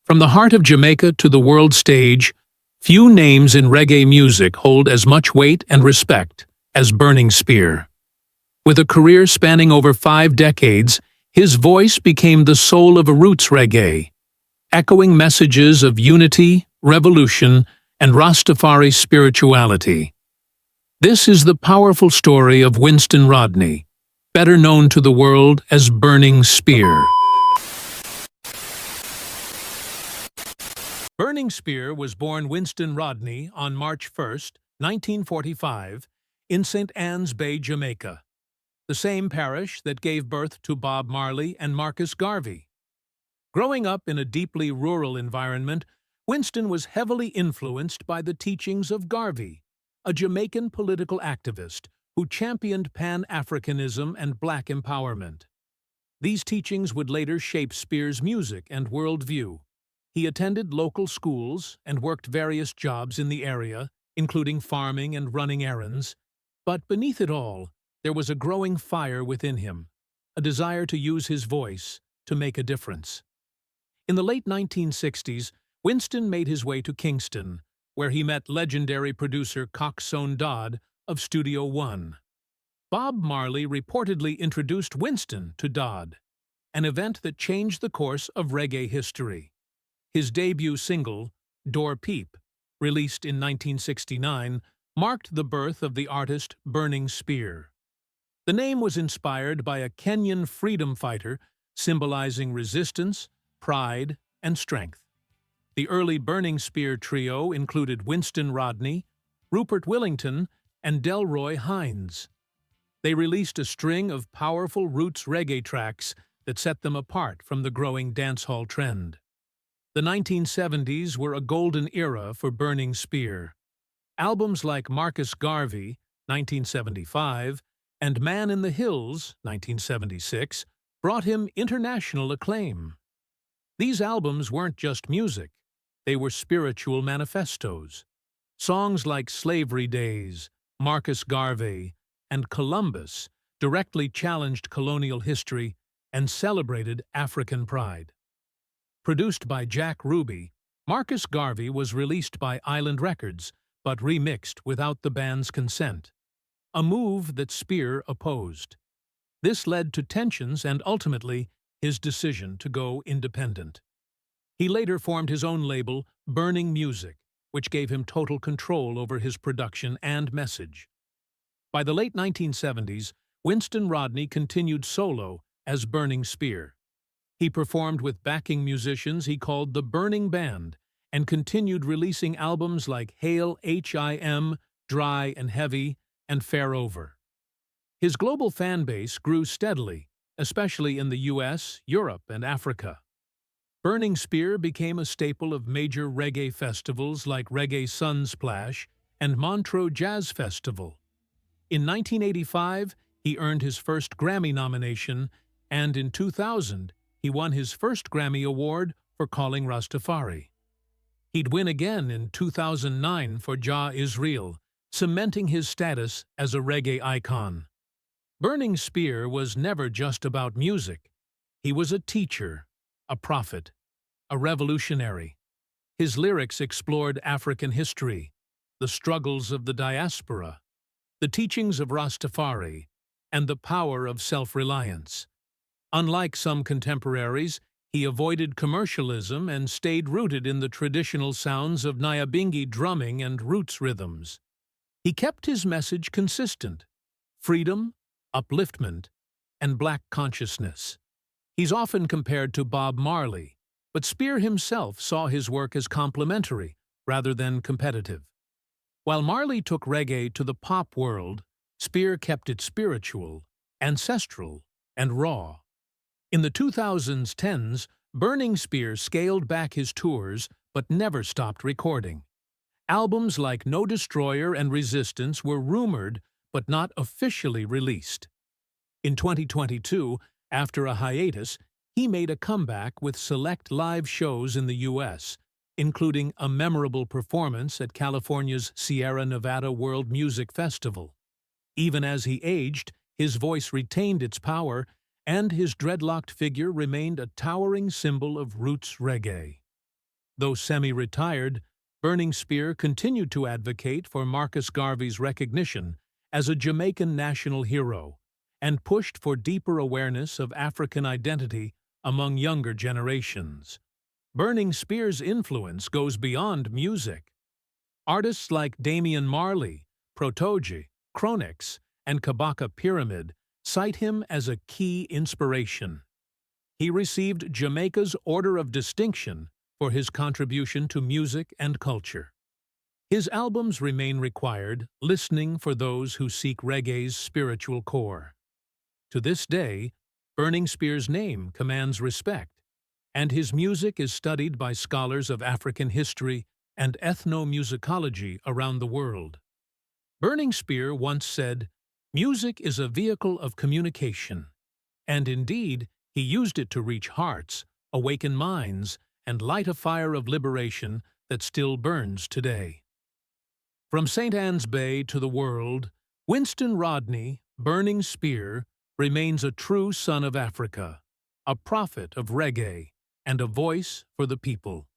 From the heart of Jamaica to the world stage, few names in reggae music hold as much weight and respect as Burning Spear. With a career spanning over 5 decades, his voice became the soul of a roots reggae, echoing messages of unity, revolution, and Rastafari spirituality. This is the powerful story of Winston Rodney, better known to the world as Burning Spear. Burning Spear was born Winston Rodney on March 1, 1945, in St. Ann's Bay, Jamaica, the same parish that gave birth to Bob Marley and Marcus Garvey. Growing up in a deeply rural environment, Winston was heavily influenced by the teachings of Garvey, a Jamaican political activist who championed Pan-Africanism and black empowerment. These teachings would later shape Spear's music and worldview. He attended local schools and worked various jobs in the area, including farming and running errands. But beneath it all, there was a growing fire within him, a desire to use his voice to make a difference. In the late 1960s, Winston made his way to Kingston, where he met legendary producer Coxsone Dodd of Studio One. Bob Marley reportedly introduced Winston to Dodd, an event that changed the course of reggae history. His debut single, Door Peep, released in 1969, marked the birth of the artist Burning Spear. The name was inspired by a Kenyan freedom fighter symbolizing resistance, pride, and strength. The early Burning Spear trio included Winston Rodney, Rupert Willington, and Delroy Hines. They released a string of powerful roots reggae tracks that set them apart from the growing dancehall trend. The 1970s were a golden era for Burning Spear. Albums like Marcus Garvey, 1975, and Man in the Hills, 1976, brought him international acclaim. These albums weren't just music, they were spiritual manifestos. Songs like Slavery Days, Marcus Garvey, and Columbus directly challenged colonial history and celebrated African pride. Produced by Jack Ruby, Marcus Garvey was released by Island Records, but remixed without the band's consent, a move that Spear opposed. This led to tensions and ultimately his decision to go independent. He later formed his own label, Burning Music, which gave him total control over his production and message. By the late 1970s, Winston Rodney continued solo as Burning Spear. He performed with backing musicians he called the Burning Band and continued releasing albums like Hail Him, Dry and Heavy, and Fair Over. His global fan base grew steadily, especially in the US, Europe, and Africa. Burning Spear became a staple of major reggae festivals like Reggae Sunsplash and Montreux Jazz Festival. In 1985, he earned his first Grammy nomination, and in 2000, he won his first Grammy Award for Calling Rastafari. He'd win again in 2009 for Jah Is Real, cementing his status as a reggae icon. Burning Spear was never just about music. He was a teacher, a prophet, a revolutionary. His lyrics explored African history, the struggles of the diaspora, the teachings of Rastafari, and the power of self-reliance. Unlike some contemporaries, he avoided commercialism and stayed rooted in the traditional sounds of Nyabingi drumming and roots rhythms. He kept his message consistent: freedom, upliftment, and black consciousness. He's often compared to Bob Marley, but Spear himself saw his work as complementary rather than competitive. While Marley took reggae to the pop world, Spear kept it spiritual, ancestral, and raw. In the 2010s, Burning Spear scaled back his tours but never stopped recording. Albums like No Destroyer and Resistance were rumored but not officially released. In 2022, after a hiatus, he made a comeback with select live shows in the U.S., including a memorable performance at California's Sierra Nevada World Music Festival. Even as he aged, his voice retained its power, and his dreadlocked figure remained a towering symbol of roots reggae. Though semi-retired, Burning Spear continued to advocate for Marcus Garvey's recognition as a Jamaican national hero and pushed for deeper awareness of African identity among younger generations. Burning Spear's influence goes beyond music. Artists like Damian Marley, Protoje, Chronix, and Kabaka Pyramid cite him as a key inspiration. He received Jamaica's Order of Distinction for his contribution to music and culture. His albums remain required, listening for those who seek reggae's spiritual core. To this day, Burning Spear's name commands respect, and his music is studied by scholars of African history and ethnomusicology around the world. Burning Spear once said, "Music is a vehicle of communication," and indeed, he used it to reach hearts, awaken minds, and light a fire of liberation that still burns today. From St. Ann's Bay to the world, Winston Rodney, Burning Spear, remains a true son of Africa, a prophet of reggae, and a voice for the people.